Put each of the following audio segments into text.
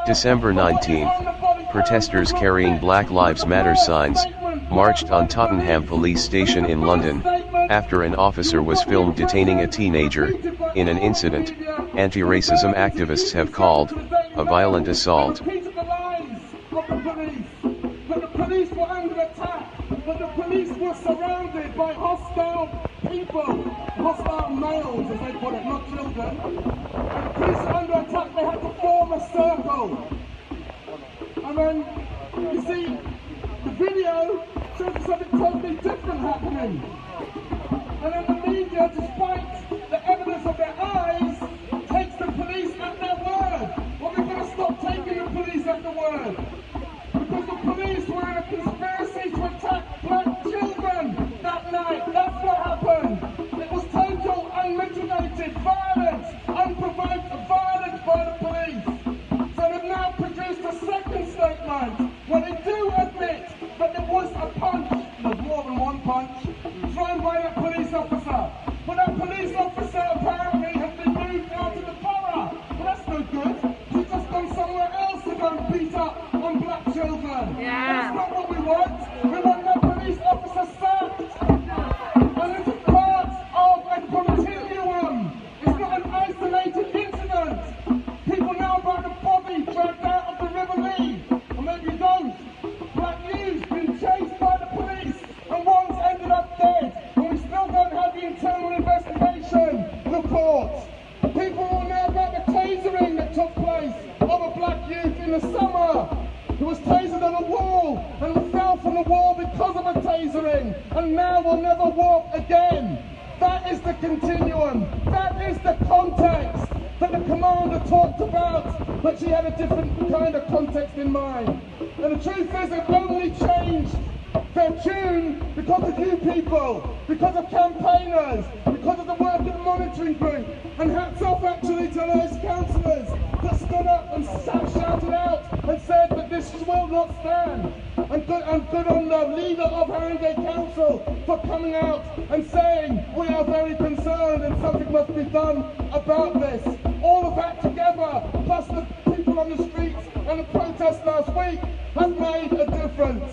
December 19, protesters carrying Black Lives Matter signs marched on Tottenham police station in London, after an officer was filmed detaining a teenager, in an incident anti-racism activists have called a violent assault. The police were under attack, but the police were surrounded by hostile people, hostile males as they put it, not children. And the police were under attack, they had to form a circle. And then, you see, the video shows something totally different happening. And then the media, despite the evidence of their eyes, takes the police at their word. Well, we've got to stop taking the police at the word. Because the police were in a conspiracy to attack black children that night. That's what happened. It was total, unmitigated violence, unprovoked violence by the police. So they've now produced a second statement where they do admit that there was a punch, there's more than one punch, thrown by that police officer. But that police officer apparently has been moved out of the borough. Well, that's no good. She's just gone somewhere else to go and beat up on black children. Yeah. That's not what we want. We want that police officer sacked. And this is part of a continuum. It's not an isolated incident. People know about the body dragged out of the River Lee. Or maybe you don't. Black youth been chased by the police and one's ended up dead. And we still don't have the internal investigation report. People will know about the tasering that took place of a black youth in the summer who was tasered on a wall and fell from the wall because of a tasering and now will never walk again. That is the continuum. That is the context that the commander talked about, but she had a different kind of context in mind. And the truth is, they've only changed their tune because of you people, because of campaigners, because of the work of the monitoring group. And hats off actually to those councillors that stood up and shouted out and said that this will not stand. And good on the leader of Harringay Council for coming out and saying we are very concerned and something must be done about this. All of that together, plus the people on the streets and the protests last week, has made a difference.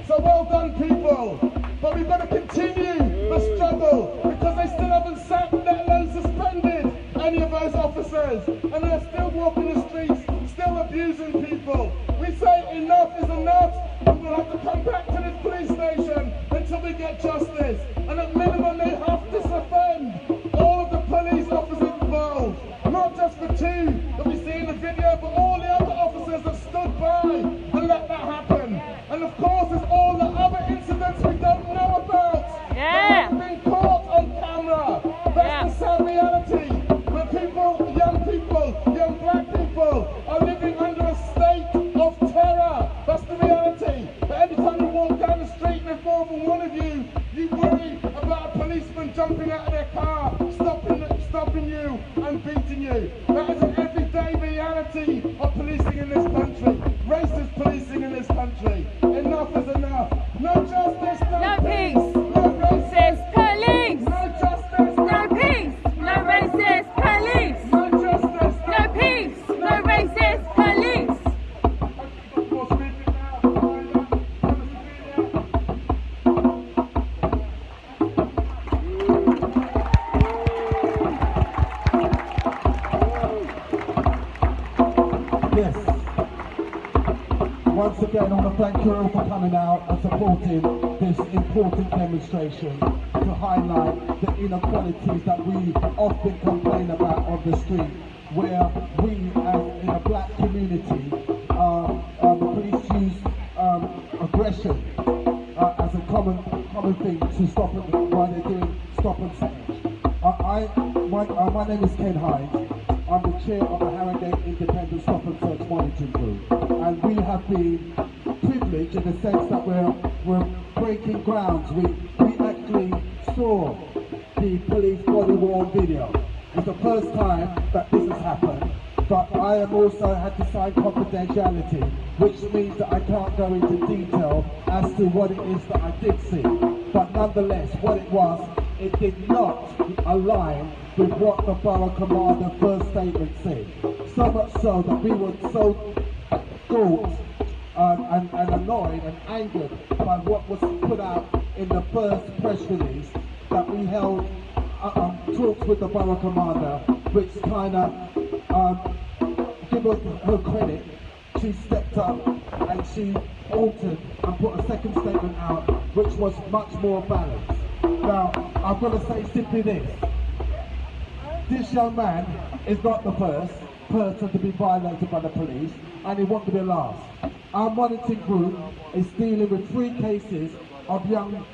So well done, people. But we've got to continue the struggle because they still haven't sacked, let alone suspended any of those officers. And they're still walking the streets, still abusing people. We say enough is enough, and we'll have to come back to this police station until we get justice. And at minimum, they have to suspend all of the police officers involved. Not just the two that we see in the video, but all the other officers that stood by and let that happen. And of course, there's all the other incidents we don't know about. Yeah. That haven't been caught on camera. That's the sad reality. Where people, young black people, are living under a state of terror. That's the reality. But every time you walk down the street and there's more than one of you, you worry about a policeman jumping out of their car, stopping you and beating you. That is an everyday reality of policing in this country. Racist policing in this country. Enough is enough. No justice, no peace. No racist police. No justice, no peace. No racist police. No justice, no peace. No racist police. Yes. Once again, I want to thank you all for coming out and supporting this important demonstration to highlight the inequalities that we often complain about on the street, where we, as in a black community, the police use aggression as a common thing to stop it while they're doing stop and search. My name is Ken Hines. I'm the chair of the Harringay Independent Stop and Search Monitoring Group, and we have been privileged in the sense that we're breaking grounds. We actually saw the police body-worn video. It's the first time that this has happened, but I have also had to sign confidentiality, which means that I can't go into detail as to what it is that I did see. But nonetheless, what it was it did not align with what the borough commander first statement said. So much so that we were so galled and annoyed and angered by what was put out in the first press release that we held talks with the borough commander, which kind of, give her credit, she stepped up and she altered and put a second statement out which was much more balanced. Now, I've got to say simply this young man is not the first person to be violated by the police, and he won't be the last. Our monitoring group is dealing with 3 cases of young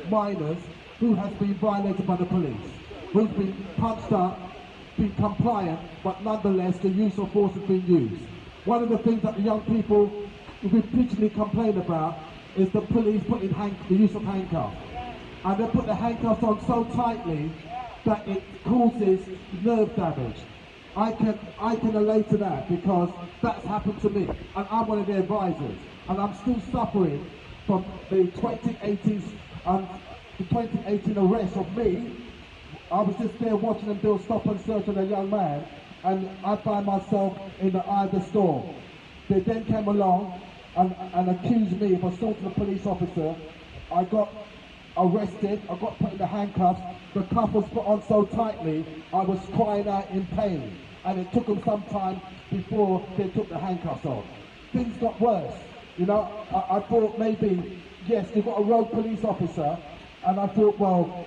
minors who has been violated by the police, who's been punched up, been compliant, but nonetheless the use of force has been used. One of the things that the young people repeatedly complain about is the police putting the use of handcuffs. And they put the handcuffs on so tightly that it causes nerve damage. I can relate to that because that's happened to me, and I'm one of the advisors, and I'm still suffering from the 2018 arrest of me. I was just there watching them do a stop and search on a young man, and I find myself in the eye of the storm. They then came along and accused me of assaulting a police officer. I got arrested, I got put in the handcuffs. The cuff was put on so tightly, I was crying out in pain. And it took them some time before they took the handcuffs off. Things got worse. You know, I thought maybe, yes, they've got a rogue police officer, and I thought, well,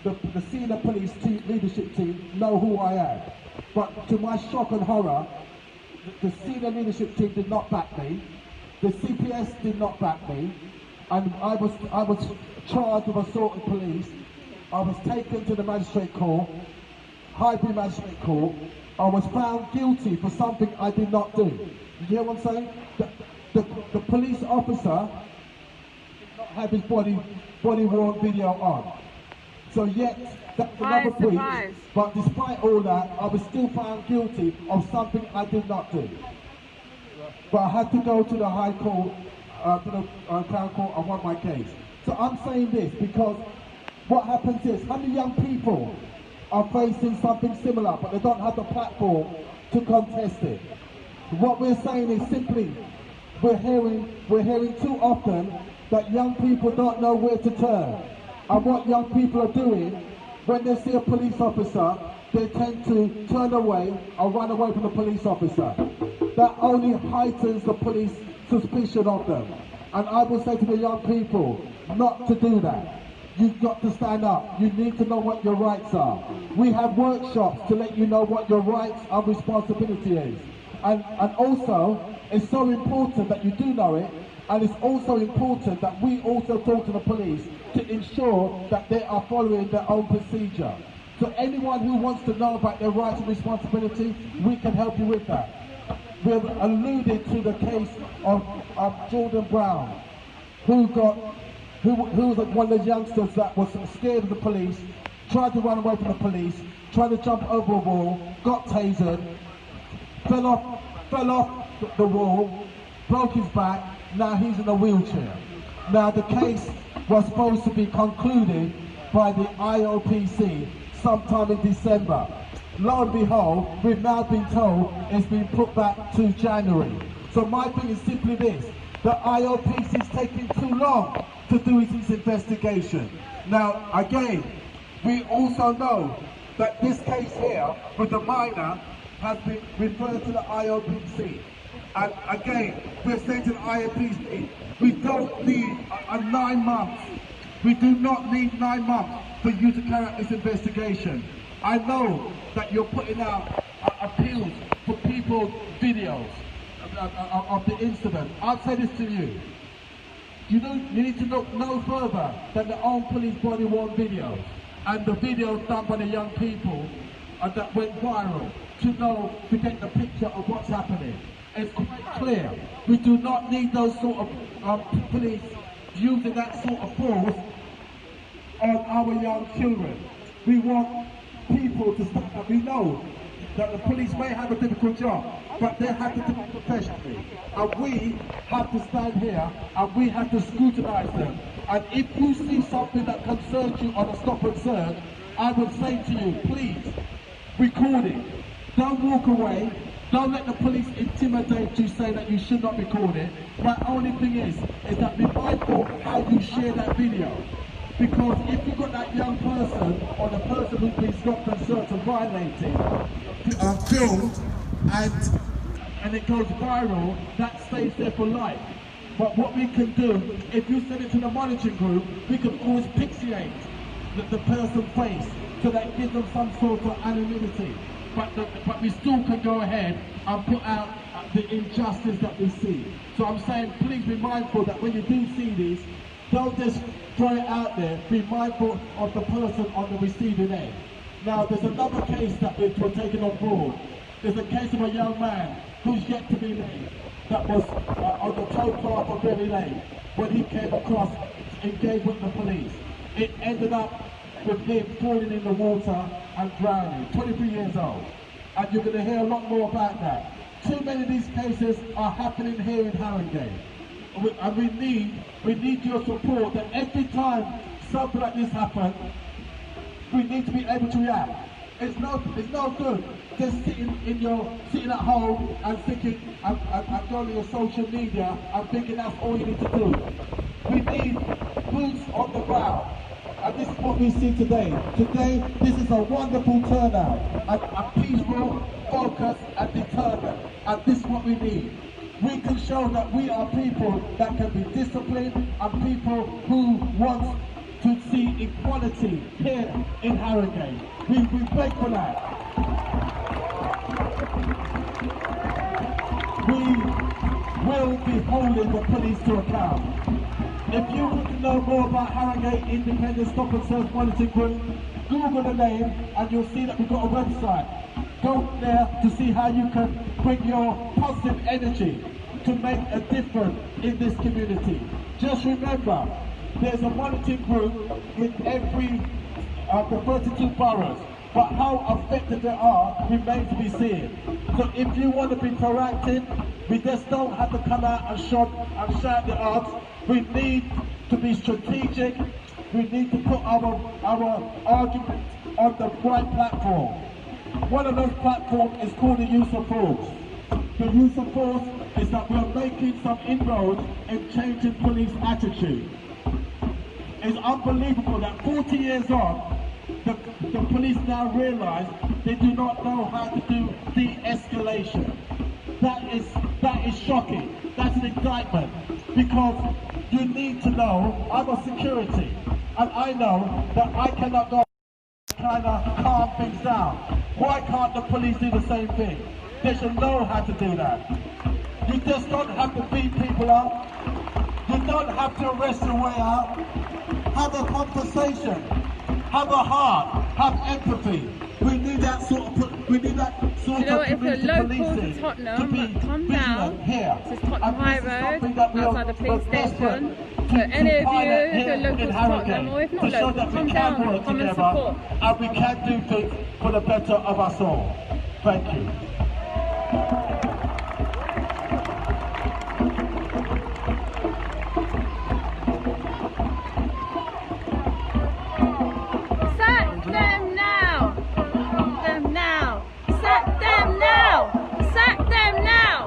the senior police leadership team know who I am. But to my shock and horror, the senior leadership team did not back me. The CPS did not back me. And I was charged with assaulting police. I was taken to the magistrate court, Highbury Magistrate Court. I was found guilty for something I did not do. You hear what I'm saying? The police officer did not have his body worn video on. So yet, that's another breach. But despite all that, I was still found guilty of something I did not do. But I had to go to the High Court, to the Crown Court, and won my case. So I'm saying this because what happens is, how many young people are facing something similar, but they don't have the platform to contest it? What we're saying is simply, we're hearing too often that young people don't know where to turn. And what young people are doing, when they see a police officer, they tend to turn away or run away from the police officer. That only heightens the police suspicion of them. And I will say to the young people, not to do that. You've got to stand up. You need to know what your rights are. We have workshops to let you know what your rights and responsibility is. And also, it's so important that you do know it, and it's also important that we also talk to the police to ensure that they are following their own procedure. So anyone who wants to know about their rights and responsibility, we can help you with that. We have alluded to the case of Jordan Brown, who was one of the youngsters that was scared of the police, tried to run away from the police, tried to jump over a wall, got tasered, fell off the wall, broke his back. Now he's in a wheelchair. Now the case was supposed to be concluded by the IOPC sometime in December. Lo and behold, we've now been told it's been put back to January. So my thing is simply this: the IOPC is taking too long to do its investigation. Now again, we also know that this case here with the minor has been referred to the IOPC. And again, we're saying to the IOPC, we don't need a 9 months. We do not need 9 months for you to carry out this investigation. I know that you're putting out appeals for people's videos of the incident. I'll say this to you. You need to look no further than the own police body-worn videos and the videos done by the young people that went viral to get the picture of what's happening. It's quite clear. We do not need those sort of police using that sort of force on our young children. We want people to stop. We know that the police may have a difficult job, but they have to do it professionally. and we have to stand here and we have to scrutinise them. And if you see something that concerns you on a stop and search, I would say to you, please, record it. Don't walk away. Don't let the police intimidate you, saying that you should not record it. My only thing is that be mindful how you share that video. Because if you've got that young person or the person who's been stopped and searched and violated, filmed and it goes viral, that stays there for life. But what we can do, if you send it to the monitoring group, we can always pixelate the person's face so that gives them some sort of anonymity. But we still can go ahead and put out the injustice that we see. So I'm saying, please be mindful that when you do see these, don't just throw it out there. Be mindful of the person on the receiving end. Now, there's another case that we're taking on board. There's a case of a young man who's yet to be named that was on the tow path of Berry Lane when he came across, engaged with the police. It ended up with him falling in the water and drowning, 23 years old. And you're going to hear a lot more about that. Too many of these cases are happening here in Harringay. And we need your support that every time something like this happens, we need to be able to react. It's no good just sitting at home and thinking and going to your social media and thinking that's all you need to do. We need boots on the ground. And this is what we see today. Today, this is a wonderful turnout, a peaceful, focused and determined. And this is what we need. We can show that we are people that can be disciplined and people who want to see equality here in Harringay. We beg for that. We will be holding the police to account. If you want to know more about Harringay Independent Stop and Search Monitoring Group, Google the name and you'll see that we've got a website. Go there to see how you can bring your positive energy to make a difference in this community. Just remember, there's a monitoring group in every of the 32 boroughs, but how effective they are remains to be seen. So if you want to be proactive, we just don't have to come out and shout the odds. We need to be strategic. We need to put our argument on the right platform. One of those platforms is called the use of force. The use of force is that we're making some inroads in changing police attitude. It's unbelievable that 40 years on, the police now realise they do not know how to do de-escalation. That is shocking. That's an indictment. Because you need to know, I'm a security, and I know that I cannot go kind of calm things down. Why can't the police do the same thing? They should know how to do that. You just don't have to beat people up. You don't have to arrest your way out. Have a conversation. Have a heart. Have empathy. We need that sort of community policing to Tottenham, be come vigilant down. here. This is Tottenham High Road, outside the police station. So To any of find you it who here are local in to Tottenham, or if Harringay, not to show local, that we come can down, work come and together support. and we can do things for the better of us all. Thank you. Sack them now! Them now! Sack them now! Sack them now!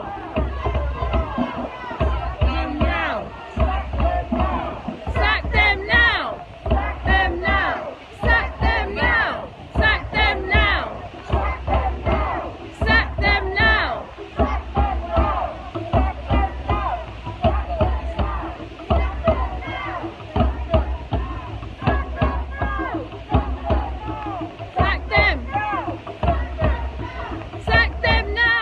Them now! Sack them now! Them now! Sack them now! Sack them now! Sack them now! Sack them! Sack them now!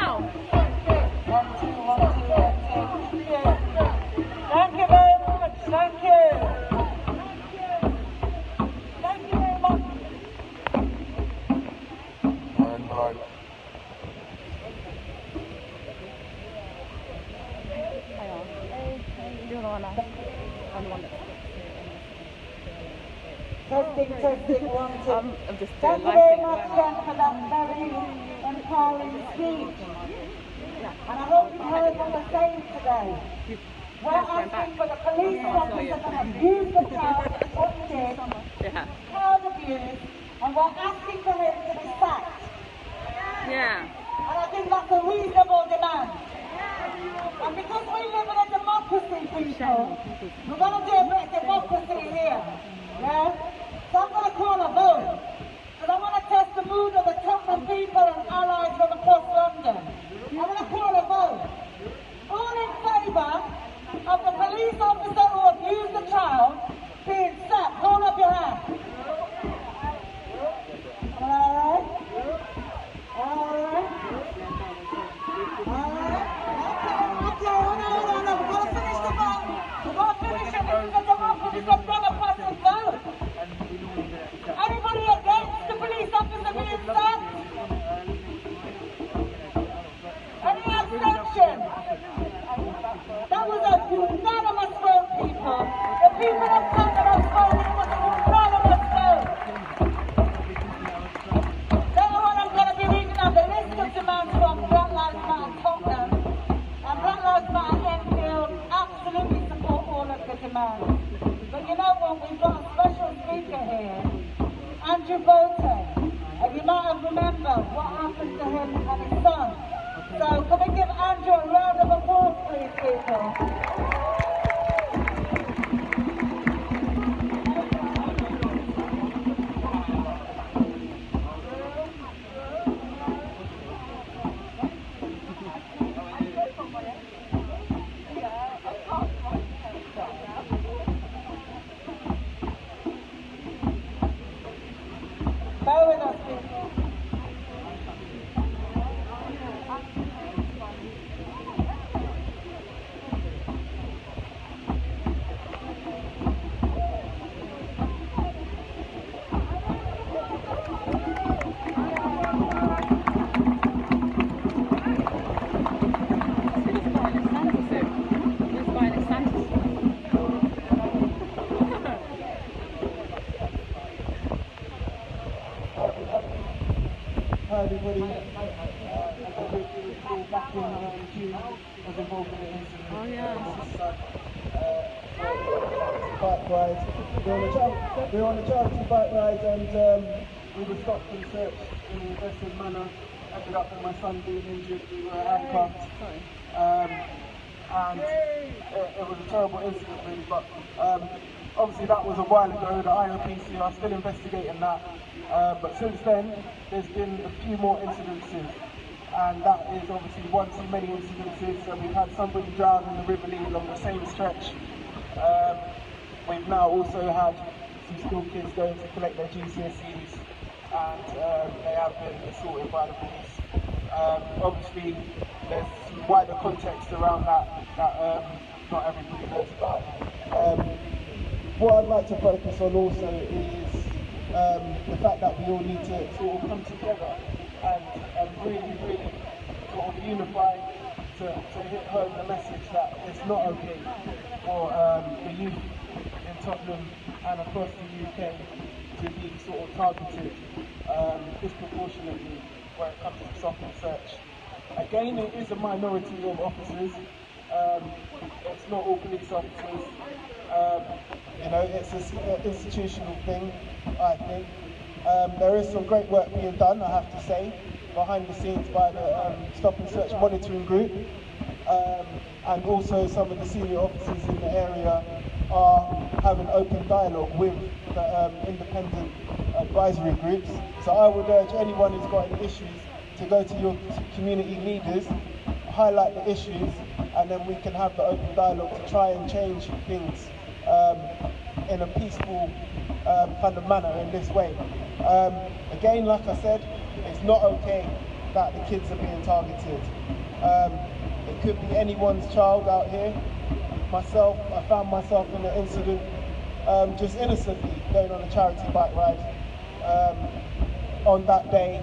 Thank you very much. Thank you. Thank you very much. Testing, 1, 2. I'm just Thank you very much, Ken, for that very empowering speech. And I hope you heard what I was saying today. today. We're asking for the police officer to abuse the child, what he did, child abuse, and we're asking for him to be sacked. Yeah. And I think that's a reasonable demand. And because we live in a democracy, people, we're going to do a bit of democracy here. Yeah? So I'm going to call a vote. Because I want to test the mood of the Tottenham people and allies from across London. I'm going to call a vote. All in favour of the police officer who abused the child being sacked. Hold up your hand. Alright? Alright? Alright? Okay, hold on. We're going to finish the vote. We're going to finish it. This is a democracy. It's a democratic vote. Anybody against the police officer being sacked? Any abstention? That was a unanimous vote, people. The people of Tottenham voted for the unanimous vote. Later on, I'm going to be reading out the list of demands from Black Lives Matter Tottenham. And Black Lives Matter Enfield absolutely support all of the demands. But you know what? We've got a special speaker here, Andrew Bolton. And you might have remembered what happened to him and his son. So can we give Andrew a round of applause, please, people? Bear with us, people. Hi everybody. Back in June, I was involved in an incident. Oh, yeah. Bike ride. We were on a charity bike ride and we were stopped and searched in an aggressive manner. Ended up with my son being injured. We were handcuffed. And it was a terrible incident really, but obviously that was a while ago. The IOPC are still investigating that. But since then, there's been a few more incidences, and that is obviously one too many incidences. And we've had somebody drown in the River Lee along the same stretch. We've now also had some school kids going to collect their GCSEs, and they have been assaulted by the police. Obviously, there's some wider context around that not everybody knows about. What I'd like to focus on also is the fact that we all need to sort of come together and really sort of unify to hit home the message that it's not okay for the youth in Tottenham and across the UK to be sort of targeted disproportionately when it comes to stop and search. Again, it is a minority of officers. It's not all police officers. You know, it's an institutional thing, I think. There is some great work being done, I have to say, behind the scenes by the Stop and Search Monitoring Group. And also some of the senior officers in the area are having open dialogue with the independent advisory groups. So I would urge anyone who's got any issues to go to your community leaders, highlight the issues, and then we can have the open dialogue to try and change things in a peaceful kind of manner in this way. Again, like I said, it's not okay that the kids are being targeted. It could be anyone's child out here. Myself, I found myself in an incident just innocently going on a charity bike ride on that day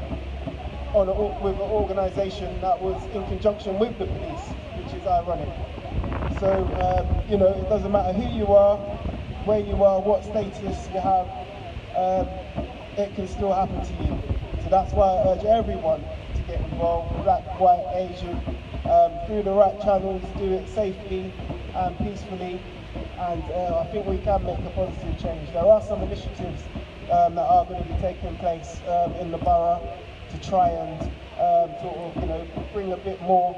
with an organisation that was in conjunction with the police, which is ironic. So, you know, it doesn't matter who you are, where you are, what status you have, it can still happen to you. So that's why I urge everyone to get involved, black, white, Asian, through the right channels, do it safely and peacefully, and I think we can make a positive change. There are some initiatives that are going to be taking place in the borough to try and sort of, you know, bring a bit more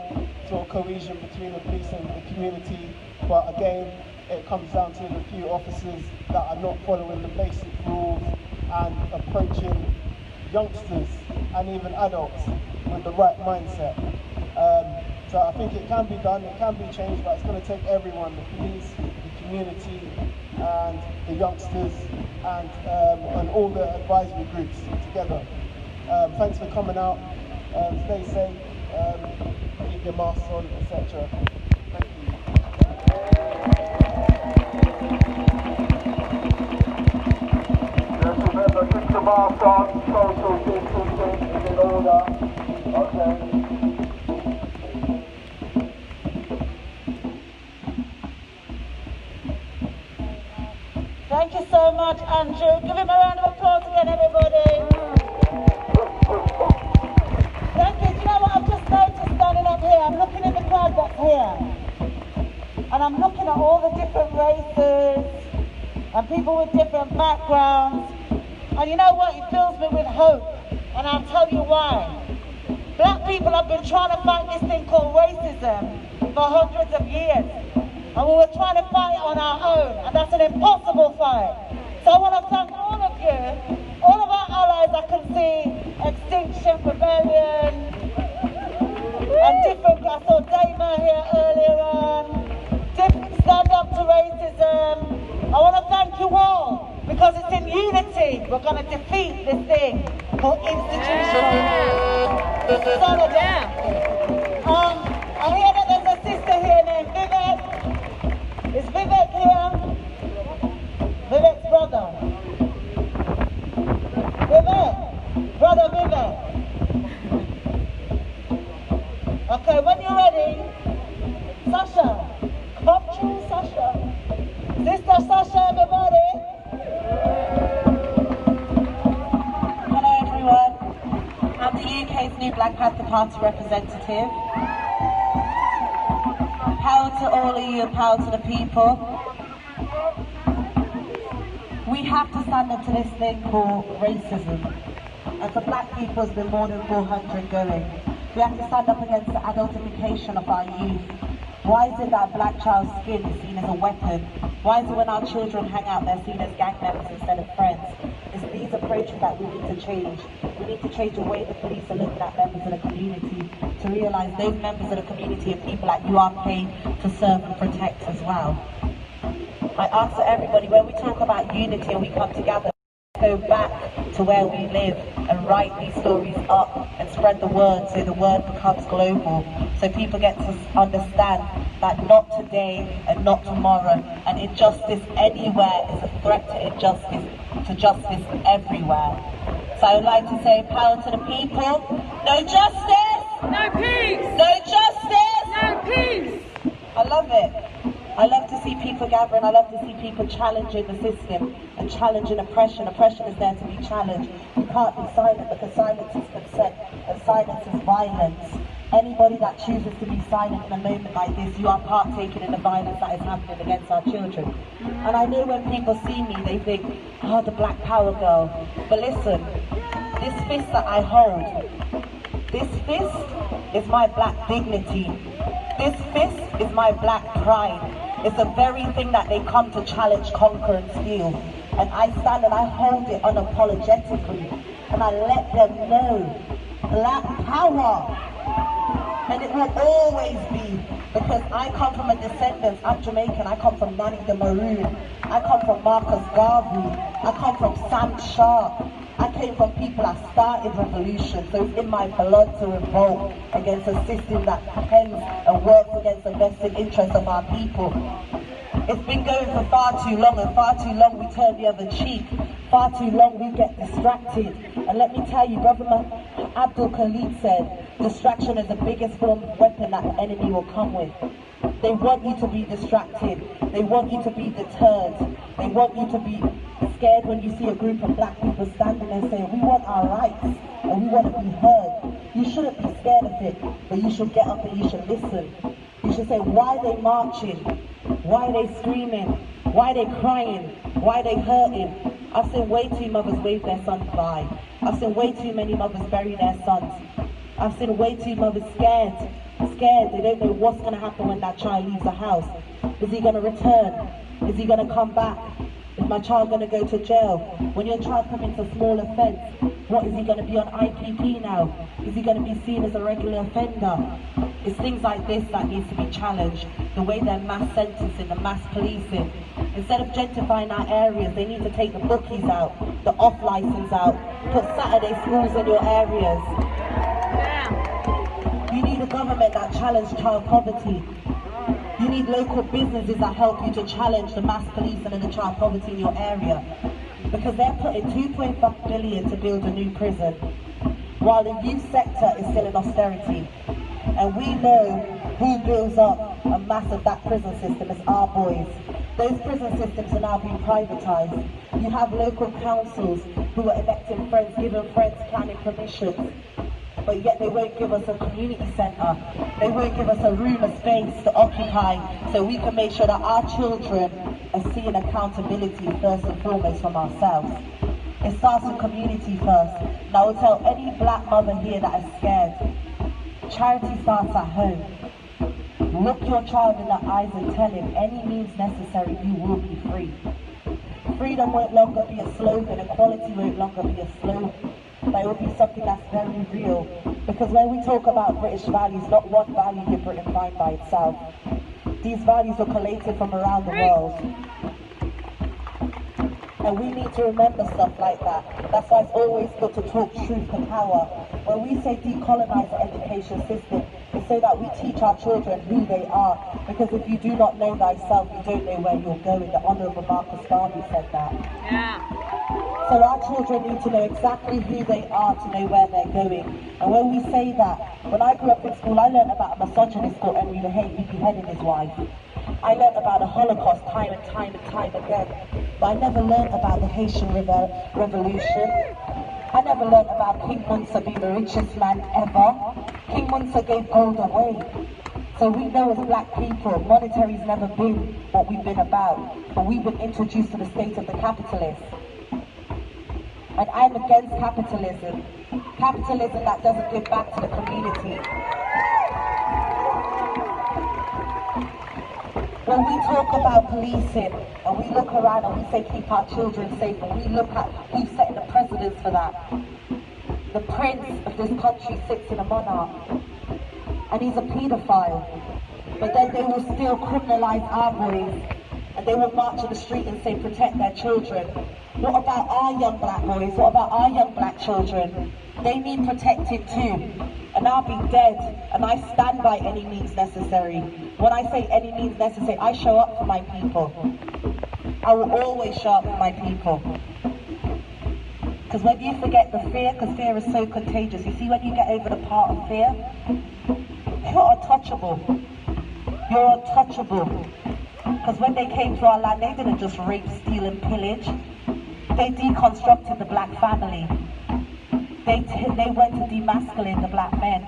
sort of cohesion between the police and the community. But again, it comes down to the few officers that are not following the basic rules and approaching youngsters and even adults with the right mindset. So I think it can be done, it can be changed, but it's going to take everyone, the police, the community, and the youngsters, and all the advisory groups together. Thanks for coming out. Stay safe, keep your masks on, etc. Thank you. Just remember, keep the mask on, social distancing is in order. Okay. Thank you so much, Andrew. Give him a round of applause again, everybody. Thank you. Do you know what I've just noticed standing up here? I'm looking at the crowd that's here. And I'm looking at all the different races and people with different backgrounds. And you know what? It fills me with hope. And I'll tell you why. Black people have been trying to fight this thing called racism for hundreds of years. And we were trying to fight on our own, and that's an impossible fight. So I want to thank all of you, all of our allies. I can see Extinction Rebellion, and different, I saw Dama here earlier on, different Stand Up to Racism. I want to thank you all, because it's in unity we're going to defeat this thing called institutional solidarity. I hear that there's a sister here named Vivek. Is Vivek here? Vivek's brother. Vivek! Brother Vivek. Okay, when you're ready, Sasha. Come through, Sasha. Sister Sasha, everybody. Hello, everyone. I'm the UK's new Black Panther Party representative. Power to all of you and power to the people. We have to stand up to this thing called racism. And for black people, it's been more than 400 going. We have to stand up against the adultification of our youth. Why is it that a black child's skin is seen as a weapon? Why is it when our children hang out, they're seen as gang members instead of friends? It's these approaches that we need to change. We need to change the way the police are looking at members of the community, to realise those members of the community are people like you are paid to serve and protect as well. I ask that everybody, when we talk about unity and we come together, go back to where we live and write these stories up and spread the word so the word becomes global, so people get to understand that not today and not tomorrow, and injustice anywhere is a threat to justice everywhere. So I would like to say power to the people. No justice! No peace! No justice! No peace! I love it. I love to see people gathering. I love to see people challenging the system and challenging oppression. Oppression is there to be challenged. You can't be silent, because silence is consent and silence is violence. Anybody that chooses to be silent in a moment like this, you are partaking in the violence that is happening against our children. And I know when people see me, they think, oh, the Black Power girl. But listen, this fist that I hold, this fist is my black dignity. This fist is my black pride. It's the very thing that they come to challenge, conquer and steal. And I stand and I hold it unapologetically. And I let them know, Black Power. And it will always be, because I come from a descendant, I'm Jamaican, I come from Nanny the Maroon, I come from Marcus Garvey, I come from Sam Sharp, I came from people that started revolution, so it's in my blood to revolt against a system that pens and works against the vested interests of our people. It's been going for far too long, and far too long we turn the other cheek. Far too long we get distracted. And let me tell you, Brother Abdul Khalid said, distraction is the biggest form of weapon that the enemy will come with. They want you to be distracted. They want you to be deterred. They want you to be scared when you see a group of black people standing and saying, we want our rights. and we want to be heard. You shouldn't be scared of it, but you should get up and you should listen. You should say, why are they marching? Why are they screaming? Why are they crying? Why are they hurting? I've seen way too mothers wave their sons by. I've seen way too many mothers bury their sons. I've seen way too mothers scared. They don't know what's going to happen when that child leaves the house. Is he going to return? Is he going to come back? Is my child going to go to jail? When your child commits a small offence, what, is he going to be on IPP now? Is he going to be seen as a regular offender? It's things like this that needs to be challenged. The way they're mass sentencing, the mass policing. Instead of gentrifying our areas, they need to take the bookies out, the off-licence out, put Saturday schools in your areas. You need a government that challenges child poverty. You need local businesses that help you to challenge the mass policing and the child poverty in your area. Because they're putting 2.5 billion to build a new prison, while the youth sector is still in austerity. And we know who builds up a mass of that prison system is our boys. Those prison systems are now being privatised. You have local councils who are electing friends, giving friends planning permissions, but yet they won't give us a community centre. They won't give us a room, a space to occupy, so we can make sure that our children are seeing accountability first and foremost from ourselves. It starts with community first. And I will tell any black mother here that is scared, charity starts at home. Look your child in the eyes and tell him, any means necessary, you will be free. Freedom won't longer be a slogan, equality won't longer be a slogan, but it will be something that's very real. Because when we talk about British values, not one value did Britain find by itself. These values were collated from around the world. And we need to remember stuff like that. That's why it's always good to talk truth to power. When we say decolonize the education system, it's so that we teach our children who they are. Because if you do not know thyself, you don't know where you're going. The Honourable Marcus Garvey said that. Yeah. So our children need to know exactly who they are to know where they're going. And when we say that, when I grew up in school, I learned about a misogynist called Henry the Hate who beheaded his wife. I learned about the Holocaust time and time again. But I never learned about the Haitian Revolution. I never learned about King Munsa being the richest man ever. King Munsa gave gold away. So we know as black people, monetary's never been what we've been about. But we've been introduced to the state of the capitalist. And I'm against capitalism. Capitalism that doesn't give back to the community. When we talk about policing, and we look around and we say keep our children safe, and we look at who's setting the precedence for that. The prince of this country sits in a monarch, and he's a paedophile. But then they will still criminalize our boys, and they will march in the street and say protect their children. What about our young black boys? What about our young black children? They need protecting too. And I'll be dead, and I stand by any means necessary. When I say any means necessary, I show up for my people. I will always show up for my people. Because when you forget the fear, because fear is so contagious, you see when you get over the part of fear, you're untouchable. You're untouchable. Because when they came to our land, they didn't just rape, steal and pillage. They deconstructed the black family. They went to demasculate the black men.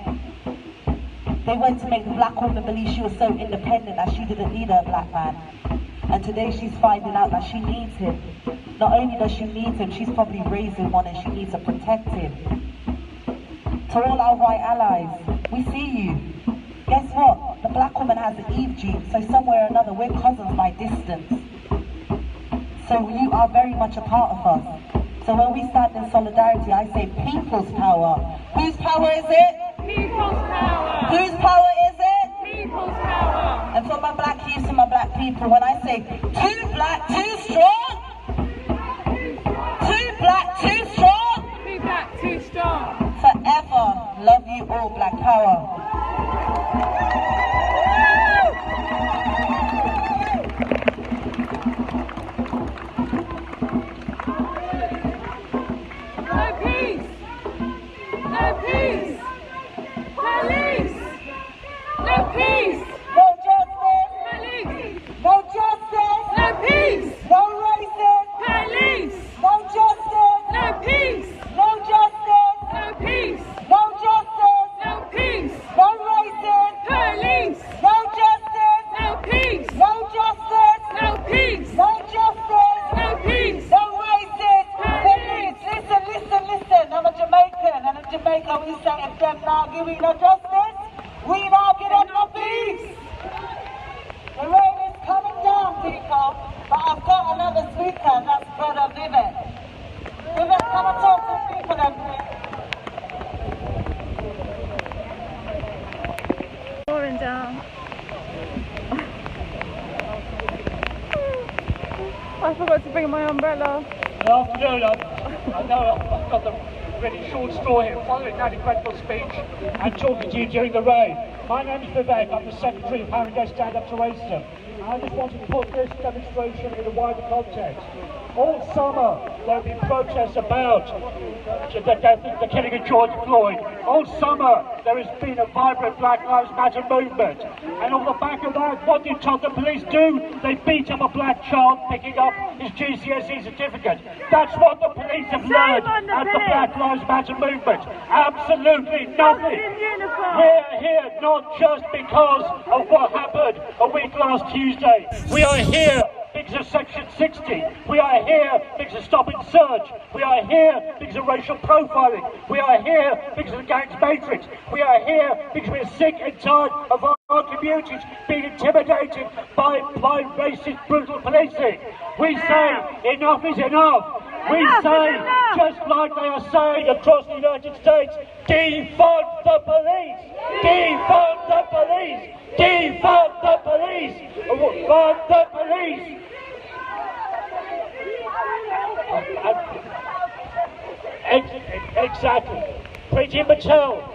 They went to make the black woman believe she was so independent that she didn't need her black man. And today she's finding out that she needs him. Not only does she need him, she's probably raising one and she needs to protect him. To all our white allies, we see you. Guess what? The black woman has the Eve gene, so somewhere or another we're cousins by distance. So you are very much a part of us. So when we stand in solidarity, I say people's power. Whose power is it? People's power. Whose power is it? People's power. And for my black youth and my black people, when I say too black, too strong. Too black, too strong. Too black, too strong. Forever love you all, black power. No peace! I forgot to bring my umbrella. Good afternoon. I know I've got the really short straw here, following that incredible speech and talking to you during the rain. My name is Vivek. I'm the Secretary of Haringey Stand Up to Racism. I just wanted to put this demonstration in a wider context. All summer there have been protests about the killing of George Floyd. All summer there has been a vibrant Black Lives Matter movement. And on the back of that, what did Tottenham Police do? They beat up a black child picking up his GCSE certificate. That's what the police have learned at the Black Lives Matter movement. Absolutely nothing. We're here not just because of what happened a week last Tuesday. We are here because of Section 60. We are here because of stop and search. We are here because of racial profiling. We are here because of the gangs matrix. We are here because we're sick and tired of our communities being intimidated by racist, brutal policing. We say enough is enough. We say, just like they are saying across the United States, defund the police! Defund the police! Defund the police! Defund the police! Exactly. Pretty Mattel.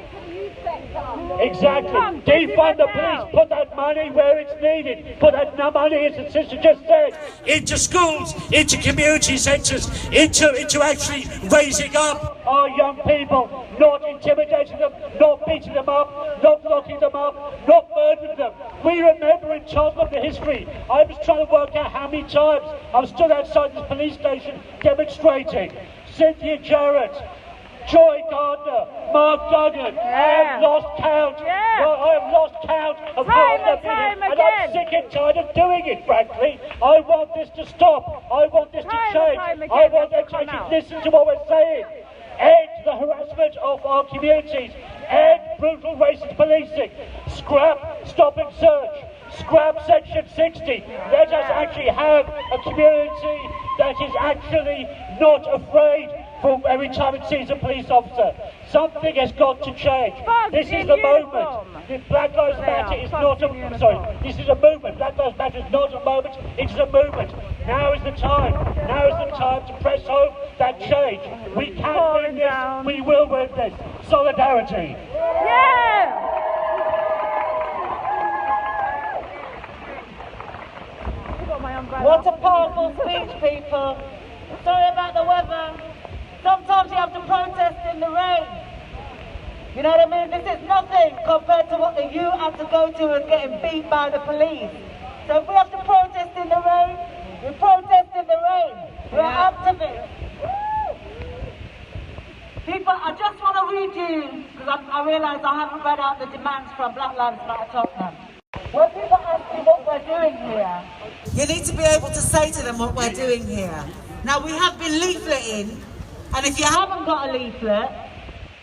Exactly. Defund the police. Put that money where it's needed. Put that money, as the sister just said, into schools, into community centres, into actually raising up our young people, not intimidating them, not beating them up, not locking them up, not murdering them. We remember in Tottenham the history. I was trying to work out how many times I stood outside this police station demonstrating. Cynthia Jarrett, Joy Gardner, Mark Duggan. I have lost count. I have lost count of how I've been, and I'm sick and tired of doing it, frankly. I want this to stop. I want this to change. I want them to actually listen to what we're saying. End the harassment of our communities. End brutal racist policing. Scrap stop and search. Scrap Section 60. Let us actually have a community that is actually not afraid from every time it sees a police officer. Something has got to change. This is the moment. The Black Lives Matter is not a... Sorry, this is a movement. Black Lives Matter is not a moment, it's a movement. Now is the time. Now is the time to press home that change. We can win this. We will win this. Solidarity. Yeah! What a powerful speech, people. Sorry about the weather. Sometimes you have to protest in the rain. You know what I mean? This is nothing compared to what the youth had to go to and getting beat by the police. So if we have to protest in the rain, we protest in the rain. We're activists. People, I just want to read you, because I realise I haven't read out the demands from Black Lives Matter Tottenham. When people ask me what we're doing here, you need to be able to say to them what we're doing here. Now, we have been leafleting, and if you haven't got a leaflet,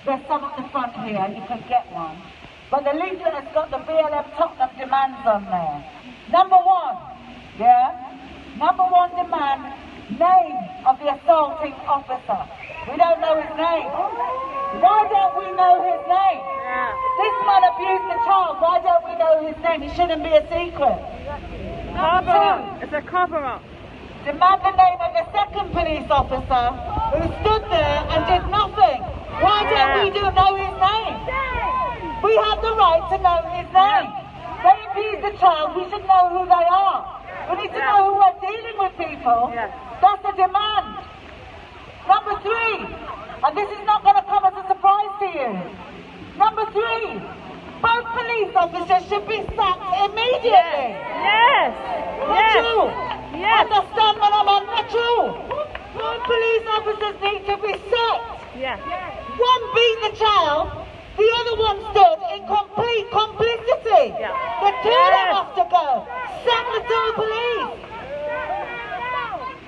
there's some at the front here, you can get one. But the leaflet has got the BLM Tottenham demands on there. Number one, number one demand, name of the assaulting officer. We don't know his name. Why don't we know his name? This man abused the child. Why don't we know his name? It shouldn't be a secret. Number two. It's a cover-up. Demand the name of the second police officer who stood there and did nothing. Why don't we know his name? We have the right to know his name. They abused the child. We should know who they are. We need to know who we're dealing with, people. That's the demand. Number three, and this is not going to come as a surprise to you. Number three, both police officers should be sacked immediately. Yes. Natural. Yes. Understand what I'm on? Natural. Both police officers need to be sacked. Yes. One beat the child, the other one stood in complete complicity. The two of them have to go. Sack the two police.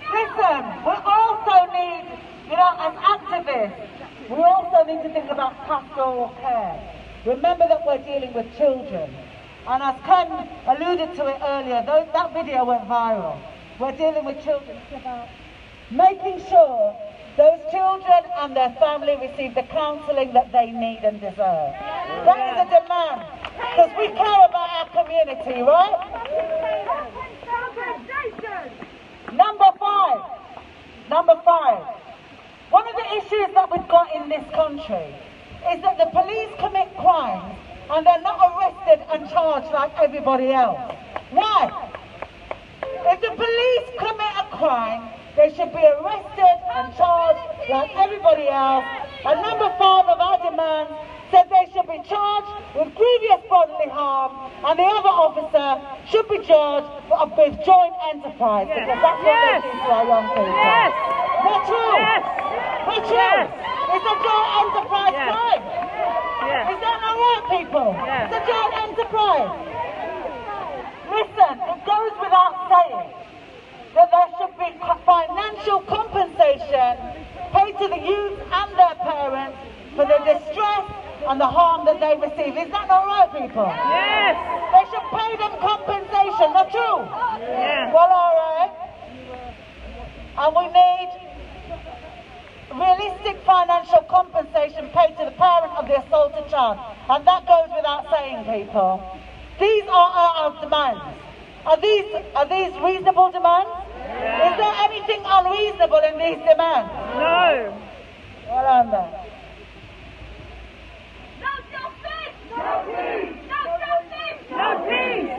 Listen, we also need, as activists, we also need to think about pastoral care. Remember that we're dealing with children. And as Ken alluded to it earlier, that video went viral. We're dealing with children. It's about making sure those children and their family receive the counselling that they need and deserve. That is a demand. Because we care about our community, right? Number 5. everybody else. Why? If the police commit a crime, they should be arrested and charged like everybody else. And number 5 of our demands said they should be charged with grievous bodily harm, and the other officer should be charged with joint enterprise, because that's what they do to our young people. Yes. Not true. Yes. Not true. Yes. It's a joint enterprise crime. Yes. Is that not right, people? Yes. It's a joint enterprise. Listen, it goes without saying that there should be financial compensation paid to the youth and their parents for the distress and the harm that they receive. Is that not right, people? Yes. They should pay them compensation, not true? Yes. Well, all right. And we need realistic financial compensation paid to the parent of the assaulted child. And that goes without saying, people. These are our demands. Are these reasonable demands? Yeah. Is there anything unreasonable in these demands? No. Well on then. No justice! No peace! No justice! No peace!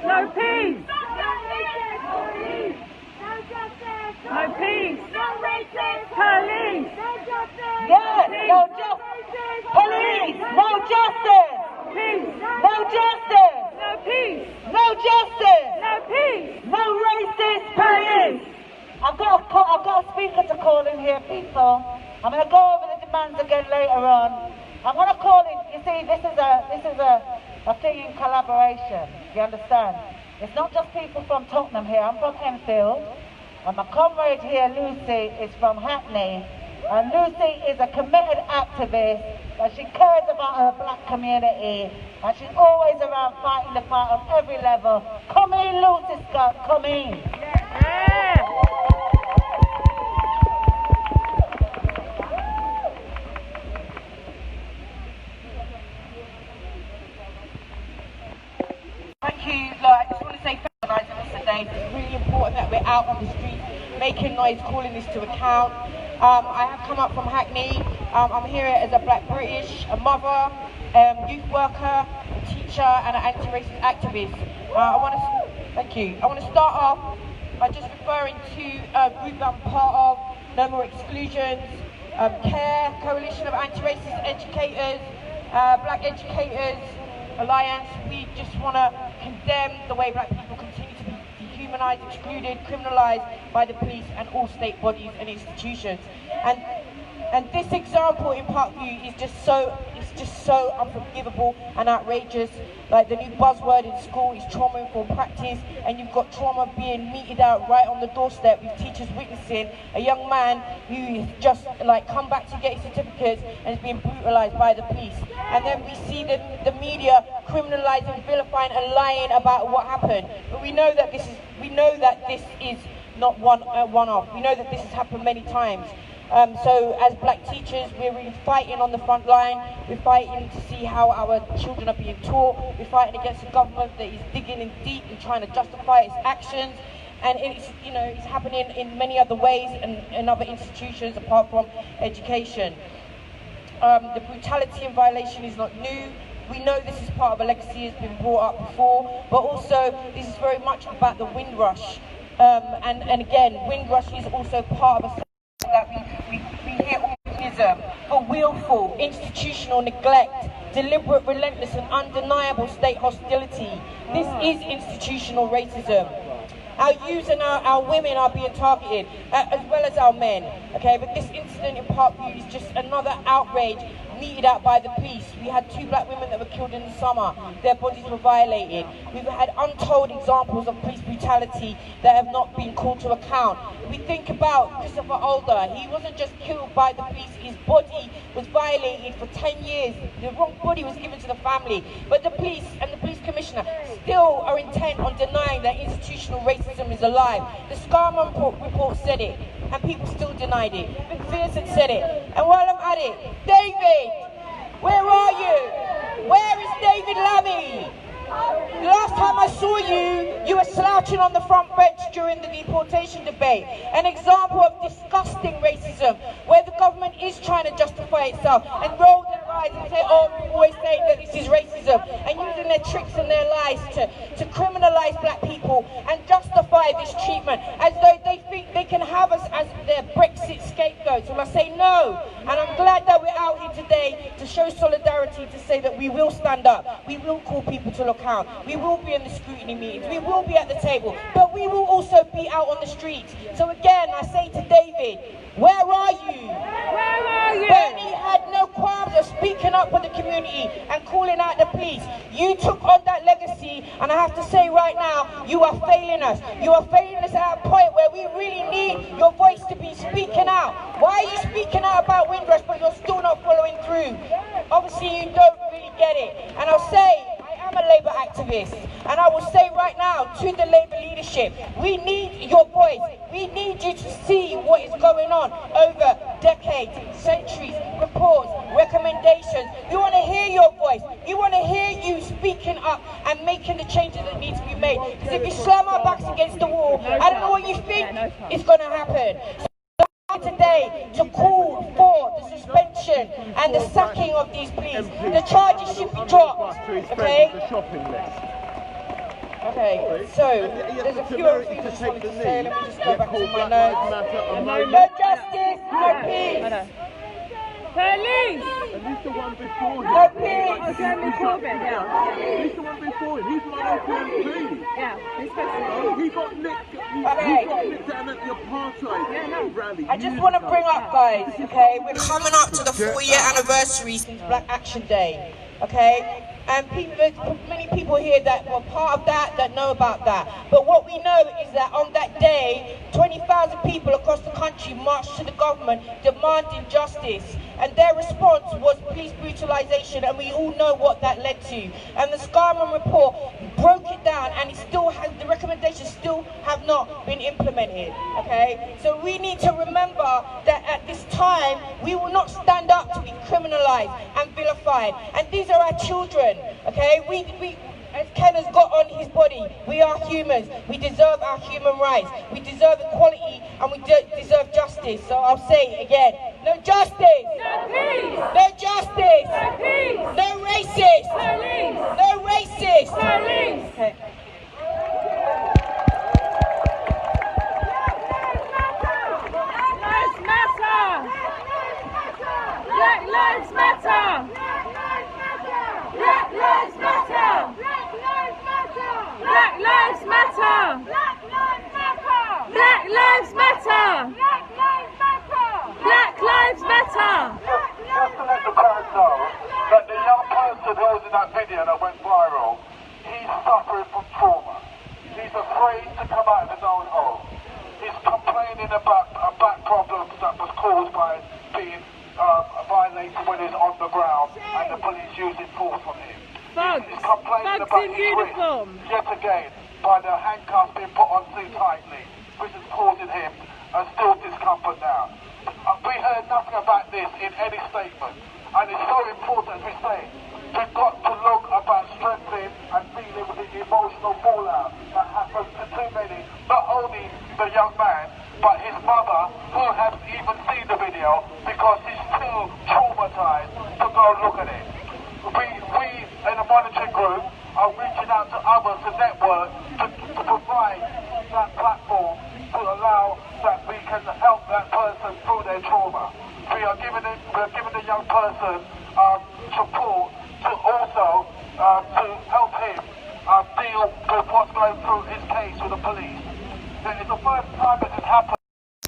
No peace! No justice! No peace! No justice! No peace! No racist! Police! No justice! Yes, no justice! Police! No justice! Peace! No justice! No peace! No justice! No peace! No racist police! I've got a speaker to call in here, people. I'm going to go over the demands again later on. I'm going to call in. You see, this is a thing in collaboration. You understand? It's not just people from Tottenham here. I'm from Enfield, and my comrade here, Lucy, is from Hackney. And Lucy is a committed activist, and she cares about her black community, and she's always around fighting the fight on every level. Come in, Lucy Scott, come in. Yeah. Thank you. I just want to say thank you guys for today. It's really important that we're out on the streets making noise, calling this to account. I have come up from Hackney. I'm here as a black British, a mother, youth worker, a teacher and an anti-racist activist. I want to start off by just referring to a group I'm part of, No More Exclusions, CARE, Coalition of Anti-Racist Educators, Black Educators Alliance. We just want to condemn the way black people continue to be dehumanised, excluded, criminalised by the police and all state bodies and institutions. And this example in Parkview is just so unforgivable and outrageous. Like the new buzzword in school is trauma-informed practice, and you've got trauma being meted out right on the doorstep with teachers witnessing a young man who has just come back to get his certificates and is being brutalised by the police. And then we see the media criminalising, vilifying and lying about what happened. But we know that this is not one-off. We know that this has happened many times. So as black teachers, we're really fighting on the front line. We're fighting to see how our children are being taught. We're fighting against a government that is digging in deep and trying to justify its actions. And it's happening in many other ways and in other institutions apart from education. The brutality and violation is not new. We know this is part of a legacy, it's been brought up before, but also this is very much about the Windrush. And again, Windrush is also part of a that we hear organism for willful institutional neglect, deliberate, relentless and undeniable state hostility. This is institutional racism. Our youth and our women are being targeted, as well as our men, okay? But this incident in Parkview is just another outrage meted out by the police. We had 2 black women that were killed in the summer. Their bodies were violated. We've had untold examples of police brutality that have not been called to account. We think about Christopher Older. He wasn't just killed by the police. His body was violated for 10 years. The wrong body was given to the family. But the police and the police commissioner still are intent on denying that institutional racism is alive. The Scarman report said it, and people still denied it. McPherson said it. And while I'm at it, David, where are you? Where is David Lammy? The last time I saw you, you were slouching on the front bench during the deportation debate. An example of disgusting racism, where the government is trying to justify itself and roll their rise and say, oh, we always say that this is racism, and using their tricks and their lies to criminalise black people and justify this treatment as though they think they can have us as their Brexit scapegoats. Well, I say no, and I'm glad that we're out here today to show solidarity, to say that we will stand up, we will call people to account, we will be in the scrutiny meetings, we will be at the table, but we will also be out on the streets. So again, I say to David, where are you? Where are you? Bernie had no qualms of speaking up for the community and calling out the police. You took on that legacy, and I have to say right now, you are failing us. You are failing us at a point where we really need your voice to be speaking out. Why are you speaking out about Windrush, but you're still not following through? Obviously, you don't really get it. And I'll say, I'm a Labour activist, and I will say right now to the Labour leadership, we need your voice. We need you to see what is going on over decades, centuries, reports, recommendations. We want to hear your voice. We want to hear you speaking up and making the changes that need to be made. Because if we slam our backs against the wall, I don't know what you think is going to happen. Today to call for the suspension and the sacking of these police. The charges should be dropped. Okay? Okay, so there's a few other things I just wanted to say. Let me just go back to my notes. No justice, no peace. Police! At least the one before him. No peace! Oh, Jeremy Corbyn, yeah. At least the one before him. He's my local MP. Yeah, he's supposed to. He got nicked. He got nicked down at the apartheid rally. I just want to bring up, guys, okay, we're coming up to the 4-year anniversary since Black Action Day, okay? And many people here that were part of that know about that. But what we know is that on that day, 20,000 people across the country marched to the government demanding justice. And their response was police brutalisation, and we all know what that led to. And the Scarman report broke it down, and it still has, the recommendations still have not been implemented, okay? So we need to remember that at this time, we will not stand up to be criminalised and vilified. And these are our children, okay? As Ken has got on his body, we are humans. We deserve our human rights. We deserve equality, and we deserve justice. So I'll say again, no justice. No peace. No justice. No peace. No racist. Police. No racist. Police. Okay. Black lives matter. Black lives matter. Black lives matter. Black lives matter. Black lives matter. Just to let the crowd know that the young person who was in that video that went viral, he's suffering from trauma. He's afraid to come out of his own home. He's complaining about a back problem that was caused by being violated when he's on the ground and the police using force on him. He's complaining about his wrist, yet again, by the handcuffs being put on too tightly, which is causing him still discomfort now. We heard nothing about this in any statement, and it's so important, as we say, we've got to look about strengthening and dealing with the emotional fallout that happens to too many, not only the young man, but his mother, who hasn't even seen the video because she's too traumatized to go and look at it. We in the monitoring group are reaching out to others to network to provide that platform to allow that we can help that person through their trauma. We are giving the young person support to also to help him deal with what's going through his case with the police. It's the first time that it happens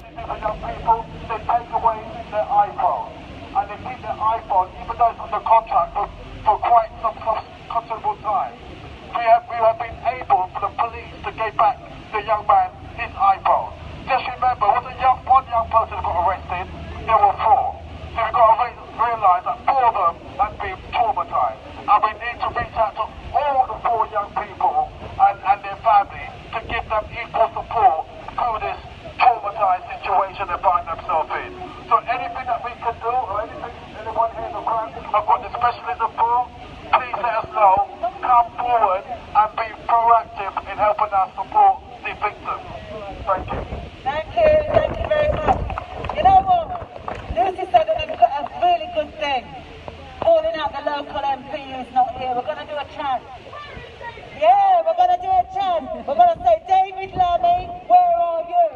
for young people. They take away their iPhone, and they keep their iPhone, even though it's under contract for quite some considerable time. We have been able for the police to get back the young man his iPhone. Just remember, one young person got arrested, there were 4. So we've got to realise that 4 of them have been traumatised. And we need to reach out to all the 4 young people and their families to give them equal support through this traumatised situation they find themselves in. So anything that we can do, or anything anyone here in the crowd have got the specialism for, please let us know. Come forward and be proactive in helping us support the victims. Thank you. Thank you very much. You know what? Lucy said that they've got a really good thing for calling out the local MP who's not here. We're going to do a chant. Yeah, we're going to do a chant. We're going to say, David Lammy, where are you?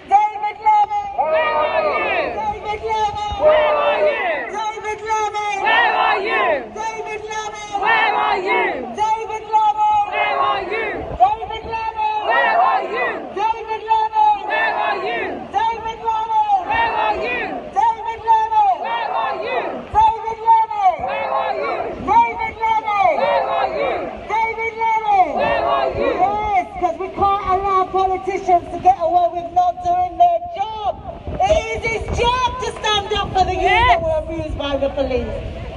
David Lammy, where are you? David Lammy, where are you? David Lammy, where are you? David Lammy, where are you? David Lammy, where are you? David Lammy, where are you? David Lammy, where are you? David Lammy, where are you? David Lammy, where are you? David Lammy, where are you? David Lammy, where are you? David Lammy, where are you? Yes, because we can't allow politicians to get away with not doing their job. It is his job to stand up for the youth that were abused by the police.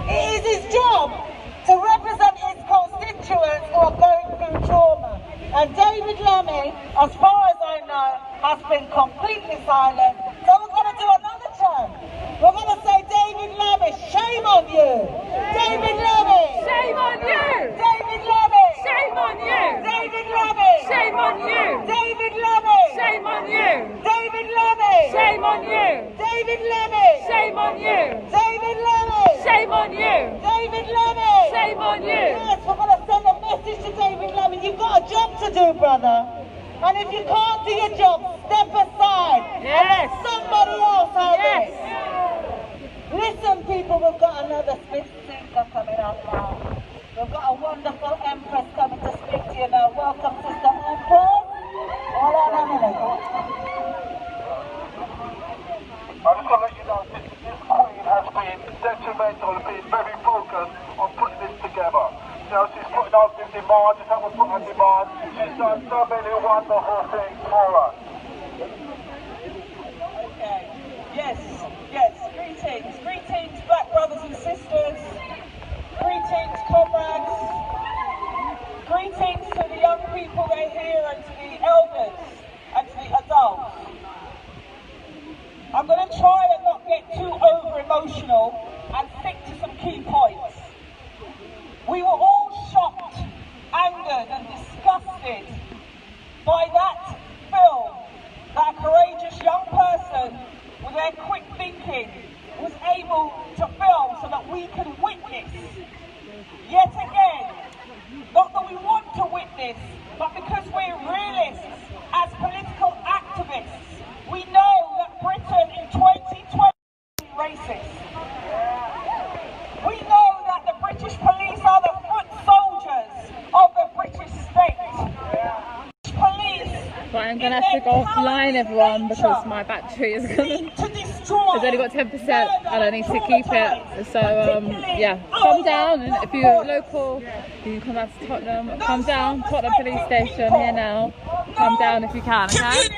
It is his job to represent his constituents who are going through trauma. And David Lammy, as far as I know, has been completely silent. So we're going to do another chant. We're going to say, David Lammy, shame on you. David Lammy, shame on you. David Lammy, shame on you. David Lammy, shame on you. David Lammy, shame on you. David Lammy, shame on you. David Lammy, shame on you. David Lammy, shame on you. David Lammy, shame on you. Yes, we're going to send a message to David Lammy. You've got a job to do, brother. And if you can't do your job, step aside and let somebody else have it. Listen, people, we've got another Smith singer coming up now. We've got a wonderful Empress coming to speak to you now. Welcome, Sister Empress. Hold on a minute. I just want to let you know, this Queen has been detrimental and been very focused on putting this together. You know, she's putting out this demand, just haven't put a demand. She's done so many wonderful things for us. Okay. Yes, yes. Greetings. Greetings, black brothers and sisters. Greetings, comrades. Greetings to the young people that are here and to the elders and to the adults. I'm going to try and not get too over-emotional and stick to some key points. We were all shocked, angered and disgusted by that film that a courageous young person with their quick thinking was able to film so that we could witness yet again, not that we want to witness, but because we're realists as political activists, we know that Britain in 2020 is racist. We know that the British police are the foot soldiers of the British state. But I'm going to have to go offline, everyone, because my battery is going to... It's only got 10% and I need to keep it. So, yeah, come down. And if you're local, you can come out to Tottenham. Come down, Tottenham Police Station here now. Come down if you can, okay?